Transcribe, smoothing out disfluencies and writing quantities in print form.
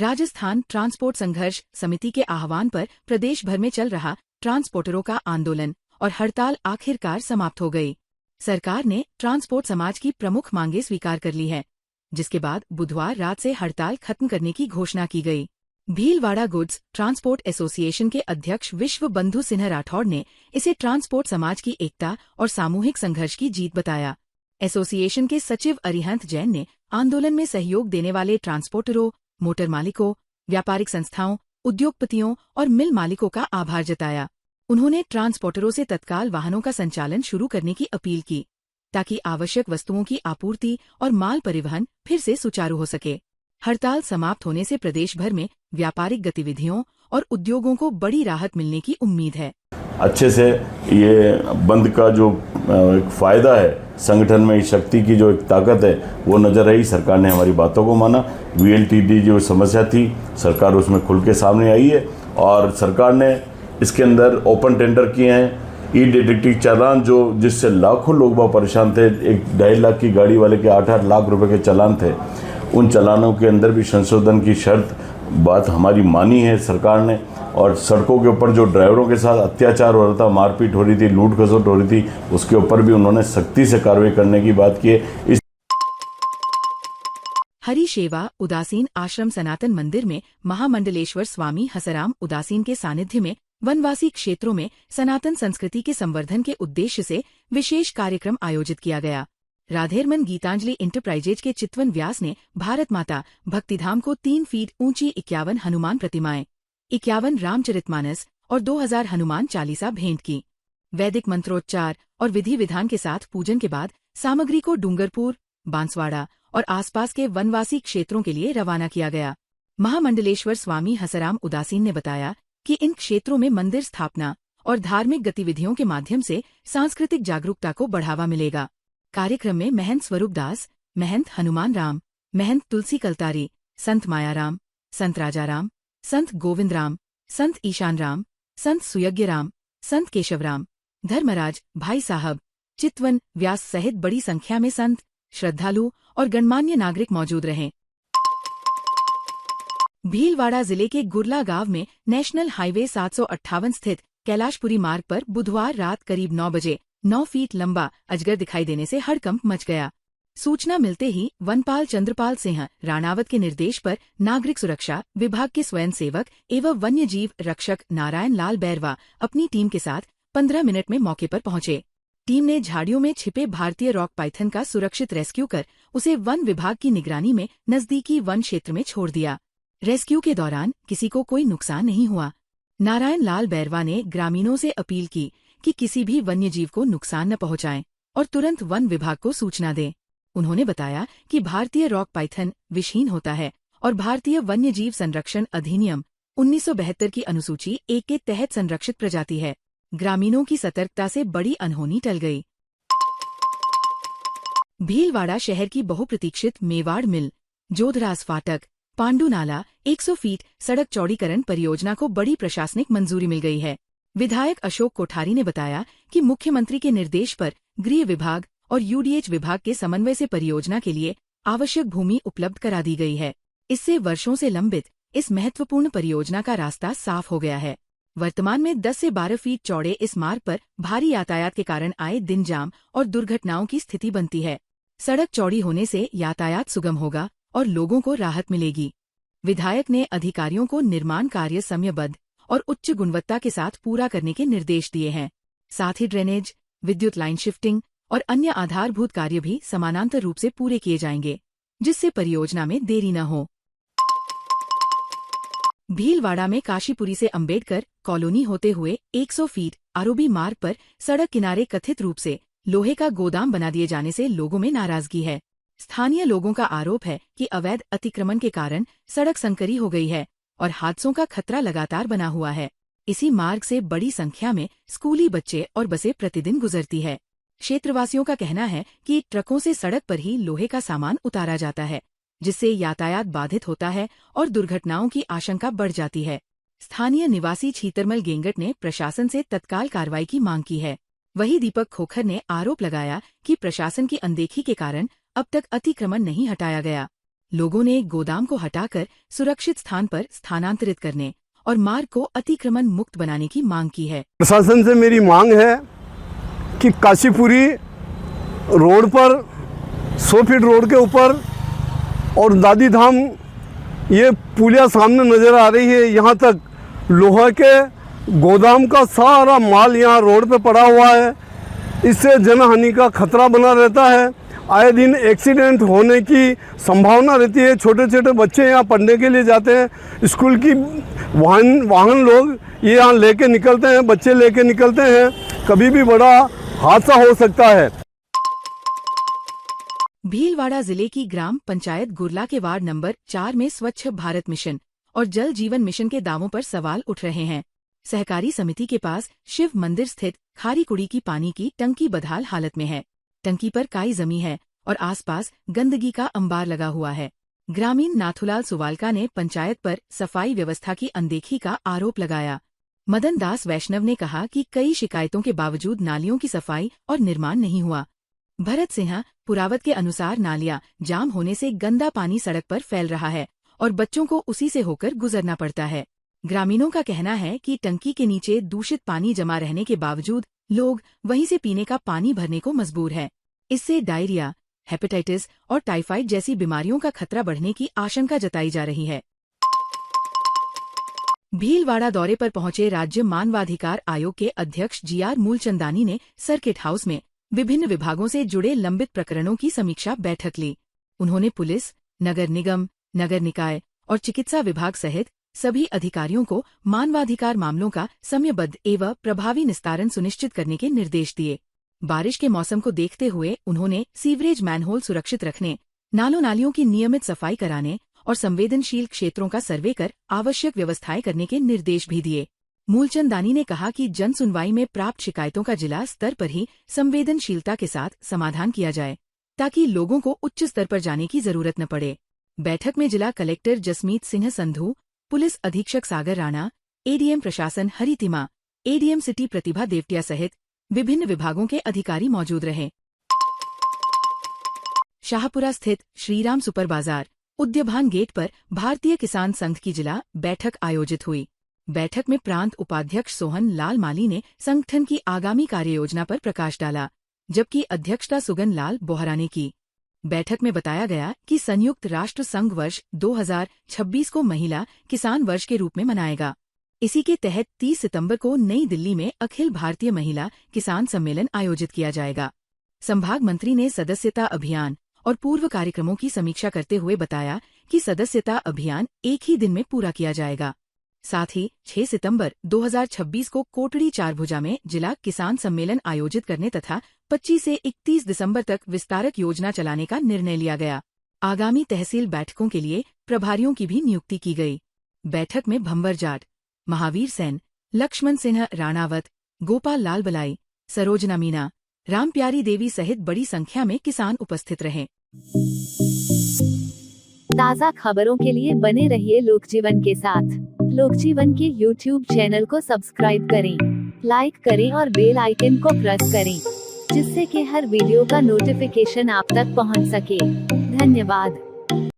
Rajasthan transport संघर्ष समिति के आह्वान पर प्रदेश भर में चल रहा ट्रांसपोर्टरों का आंदोलन और हड़ताल आखिरकार समाप्त हो गई। सरकार ने ट्रांसपोर्ट समाज की प्रमुख मांगें स्वीकार कर ली है, जिसके बाद बुधवार रात से हड़ताल खत्म करने की घोषणा की गई। भीलवाड़ा गुड्स ट्रांसपोर्ट एसोसिएशन के अध्यक्ष विश्व बंधु सिन्हा राठौड़ ने इसे ट्रांसपोर्ट समाज की एकता और सामूहिक संघर्ष की जीत बताया। एसोसिएशन के सचिव अरिहंत जैन ने आंदोलन में सहयोग देने वाले ट्रांसपोर्टरों, मोटर मालिकों, व्यापारिक संस्थाओं, उद्योगपतियों और मिल मालिकों का आभार जताया। उन्होंने ट्रांसपोर्टरों से तत्काल वाहनों का संचालन शुरू करने की अपील की, ताकि आवश्यक वस्तुओं की आपूर्ति और माल परिवहन फिर से सुचारू हो सके। हड़ताल समाप्त होने से प्रदेश भर में व्यापारिक गतिविधियों और उद्योगों को बड़ी राहत मिलने की उम्मीद है। अच्छे से ये बंद का जो एक फायदा है, संगठन में शक्ति की जो एक ताकत है वो नजर आई। सरकार ने हमारी बातों को माना। वीएलटीडी जो समस्या थी, सरकार उसमें खुल के सामने आई है और सरकार ने इसके अंदर ओपन टेंडर किए हैं। ई डिडक्टिव चालान जो जिससे लाखों लोग बहुत परेशान थे, 1.5 लाख की गाड़ी वाले के 8-8 लाख रुपए के चालान थे, उन चालानों के अंदर भी संशोधन की शर्त बात हमारी मानी है सरकार ने। और सड़कों के ऊपर जो ड्राइवरों के साथ अत्याचार हो रहा था, मारपीट हो रही थी, लूट खसोट हो रही थी, उसके ऊपर भी उन्होंने सख्ती से कार्रवाई करने की बात की है। हरिशेवा उदासीन आश्रम सनातन मंदिर में महामंडलेश्वर स्वामी हसराम उदासीन के सानिध्य में वनवासी क्षेत्रों में सनातन संस्कृति के संवर्धन के उद्देश्य से विशेष कार्यक्रम आयोजित किया गया। राधेरमन गीतांजलि इंटरप्राइजेज के चितवन व्यास ने भारत माता भक्तिधाम को 3 फीट ऊंची 51 हनुमान प्रतिमाएं, 51 रामचरितमानस और 2000 हनुमान चालीसा भेंट की। वैदिक मंत्रोच्चार और विधि विधान के साथ पूजन के बाद सामग्री को डूंगरपुर, बांसवाड़ा और आसपास के वनवासी क्षेत्रों के लिए रवाना किया गया। महामंडलेश्वर स्वामी हसराम उदासीन ने बताया कि इन क्षेत्रों में मंदिर स्थापना और धार्मिक गतिविधियों के माध्यम से सांस्कृतिक जागरूकता को बढ़ावा मिलेगा। कार्यक्रम में महंत स्वरूप दास, महंत हनुमान राम, महंत तुलसी कलतारी, संत मायाराम, संत राजाराम, संत गोविंद राम, संत ईशान राम, संत सुयज्ञ राम, संत केशवराम, धर्मराज, भाई साहब, चितवन व्यास सहित बड़ी संख्या में संत, श्रद्धालु और गणमान्य नागरिक मौजूद रहे। भीलवाड़ा जिले के गुरला गांव में नेशनल हाईवे 758 स्थित कैलाशपुरी मार्ग पर बुधवार रात करीब 9 बजे 9 फीट लंबा अजगर दिखाई देने से हड़कंप मच गया। सूचना मिलते ही वनपाल चंद्रपाल सिंह राणावत के निर्देश पर नागरिक सुरक्षा विभाग के स्वयंसेवक एवं वन्य जीव रक्षक नारायण लाल बैरवा अपनी टीम के साथ 15 मिनट में मौके पर पहुंचे। टीम ने झाड़ियों में छिपे भारतीय रॉक पाइथन का सुरक्षित रेस्क्यू कर उसे वन विभाग की निगरानी में नजदीकी वन क्षेत्र में छोड़ दिया। रेस्क्यू के दौरान किसी को कोई नुकसान नहीं हुआ। नारायण लाल बैरवा ने ग्रामीणों से अपील की कि किसी भी वन्य जीव को नुकसान न पहुंचाएं और तुरंत वन विभाग को सूचना दें। उन्होंने बताया कि भारतीय रॉक पाइथन विषहीन होता है और भारतीय वन्य जीव संरक्षण अधिनियम 1972 की अनुसूची 1 के तहत संरक्षित प्रजाति है। ग्रामीणों की सतर्कता से बड़ी अनहोनी टल गई। भीलवाड़ा शहर की बहुप्रतीक्षित मेवाड़ मिल, जोधराज फाटक, पांडू नाला 100 फीट सड़क चौड़ीकरण परियोजना को बड़ी प्रशासनिक मंजूरी मिल गई है। विधायक अशोक कोठारी ने बताया कि मुख्यमंत्री के निर्देश पर गृह विभाग और यूडीएच विभाग के समन्वय से परियोजना के लिए आवश्यक भूमि उपलब्ध करा दी गई है। इससे वर्षों से लंबित इस महत्वपूर्ण परियोजना का रास्ता साफ हो गया है। वर्तमान में 10 से 12 फीट चौड़े इस मार्ग पर भारी यातायात के कारण आए दिन जाम और दुर्घटनाओं की स्थिति बनती है। सड़क चौड़ी होने से यातायात सुगम होगा और लोगों को राहत मिलेगी। विधायक ने अधिकारियों को निर्माण कार्य समयबद्ध और उच्च गुणवत्ता के साथ पूरा करने के निर्देश दिए हैं। साथ ही ड्रेनेज, विद्युत लाइन शिफ्टिंग और अन्य आधारभूत कार्य भी समानांतर रूप से पूरे किए जाएंगे, जिससे परियोजना में देरी न हो। भीलवाड़ा में काशीपुरी से अंबेडकर कॉलोनी होते हुए 100 फीट आरओबी मार्ग पर सड़क किनारे कथित रूप से लोहे का गोदाम बना दिए जाने से लोगों में नाराजगी है। स्थानीय लोगों का आरोप है कि अवैध अतिक्रमण के कारण सड़क संकरी हो गई है और हादसों का खतरा लगातार बना हुआ है। इसी मार्ग से बड़ी संख्या में स्कूली बच्चे और बसें प्रतिदिन गुजरती है। क्षेत्रवासियों का कहना है कि ट्रकों से सड़क पर ही लोहे का सामान उतारा जाता है, जिससे यातायात बाधित होता है और दुर्घटनाओं की आशंका बढ़ जाती है। स्थानीय निवासी छीतरमल गेंगट ने प्रशासन से तत्काल कार्रवाई की मांग की है। वहीं दीपक खोखर ने आरोप लगाया कि प्रशासन की अनदेखी के कारण अब तक अतिक्रमण नहीं हटाया गया। लोगों ने गोदाम को हटाकर सुरक्षित स्थान पर स्थानांतरित करने और मार्ग को अतिक्रमण मुक्त बनाने की मांग की है। प्रशासन से मेरी मांग है कि काशीपुरी रोड पर 100 फीट रोड के ऊपर और दादी धाम ये पुलिया सामने नज़र आ रही है, यहाँ तक लोहा के गोदाम का सारा माल यहाँ रोड पे पड़ा हुआ है। इससे जनहानि का खतरा बना रहता है। आए दिन एक्सीडेंट होने की संभावना रहती है। छोटे छोटे बच्चे यहाँ पढ़ने के लिए जाते हैं, स्कूल की वाहन लोग ये यहाँ लेके निकलते हैं, बच्चे लेके निकलते हैं, कभी भी बड़ा हादसा हो सकता है। भीलवाड़ा जिले की ग्राम पंचायत गुरला के वार्ड नंबर 4 में स्वच्छ भारत मिशन और जल जीवन मिशन के दावों पर सवाल उठ रहे हैं। सहकारी समिति के पास शिव मंदिर स्थित खारी कुड़ी की पानी की टंकी बदहाल हालत में है। टंकी पर काई जमी है और आसपास गंदगी का अंबार लगा हुआ है। ग्रामीण नाथुलाल सुवालका ने पंचायत पर सफाई व्यवस्था की अनदेखी का आरोप लगाया। मदन दास वैष्णव ने कहा कि कई शिकायतों के बावजूद नालियों की सफाई और निर्माण नहीं हुआ। भरत सिंह पुरावत के अनुसार नालियां जाम होने से गंदा पानी सड़क पर फैल रहा है और बच्चों को उसी से होकर गुजरना पड़ता है। ग्रामीणों का कहना है कि टंकी के नीचे दूषित पानी जमा रहने के बावजूद लोग वहीं से पीने का पानी भरने को मजबूर है। इससे डायरिया, हेपेटाइटिस और टाइफाइड जैसी बीमारियों का खतरा बढ़ने की आशंका जताई जा रही है। भीलवाड़ा दौरे पर पहुंचे राज्य मानवाधिकार आयोग के अध्यक्ष GR मूलचंदानी ने सर्किट हाउस में विभिन्न विभागों से जुड़े लंबित प्रकरणों की समीक्षा बैठक ली। उन्होंने पुलिस, नगर निगम, नगर निकाय और चिकित्सा विभाग सहित सभी अधिकारियों को मानवाधिकार मामलों का समयबद्ध एवं प्रभावी निस्तारण सुनिश्चित करने के निर्देश दिए। बारिश के मौसम को देखते हुए उन्होंने सीवरेज मैनहोल सुरक्षित रखने, नालों नालियों की नियमित सफाई कराने और संवेदनशील क्षेत्रों का सर्वे कर आवश्यक व्यवस्थाएं करने के निर्देश भी दिए। मूलचंदानी ने कहा कि जन सुनवाई में प्राप्त शिकायतों का जिला स्तर पर ही संवेदनशीलता के साथ समाधान किया जाए, ताकि लोगों को उच्च स्तर पर जाने की जरूरत न पड़े। बैठक में जिला कलेक्टर जसमीत सिंह संधू, पुलिस अधीक्षक सागर राणा, ADM प्रशासन हरितिमा, ADM सिटी प्रतिभा देवटिया सहित विभिन्न विभागों के अधिकारी मौजूद रहे। शाहपुरा स्थित श्रीराम सुपर बाजार उद्याभान गेट पर भारतीय किसान संघ की जिला बैठक आयोजित हुई। बैठक में प्रांत उपाध्यक्ष सोहन लाल माली ने संगठन की आगामी कार्ययोजना पर प्रकाश डाला, जबकि अध्यक्षता सुगन लाल बोहरा ने की। बैठक में बताया गया कि संयुक्त राष्ट्र संघ वर्ष 2026 को महिला किसान वर्ष के रूप में मनाएगा। इसी के तहत 30 सितंबर को नई दिल्ली में अखिल भारतीय महिला किसान सम्मेलन आयोजित किया जाएगा। संभाग मंत्री ने सदस्यता अभियान और पूर्व कार्यक्रमों की समीक्षा करते हुए बताया कि सदस्यता अभियान एक ही दिन में पूरा किया जाएगा। साथ ही 6 सितंबर 2026 को कोटड़ी चारभुजा में जिला किसान सम्मेलन आयोजित करने तथा 25 से 31 दिसंबर तक विस्तारक योजना चलाने का निर्णय लिया गया। आगामी तहसील बैठकों के लिए प्रभारियों की भी नियुक्ति की गई। बैठक में भंवर जाट, महावीर सेन, लक्ष्मण सिंह राणावत, गोपाल लाल बलाई, सरोजना मीना, रामप्यारी देवी सहित बड़ी संख्या में किसान उपस्थित रहे। ताज़ा खबरों के लिए बने रहिए लोकजीवन के साथ। लोकजीवन के YouTube चैनल को सब्सक्राइब करें, लाइक करें और बेल आइकन को प्रेस करें, जिससे कि हर वीडियो का नोटिफिकेशन आप तक पहुंच सके। धन्यवाद।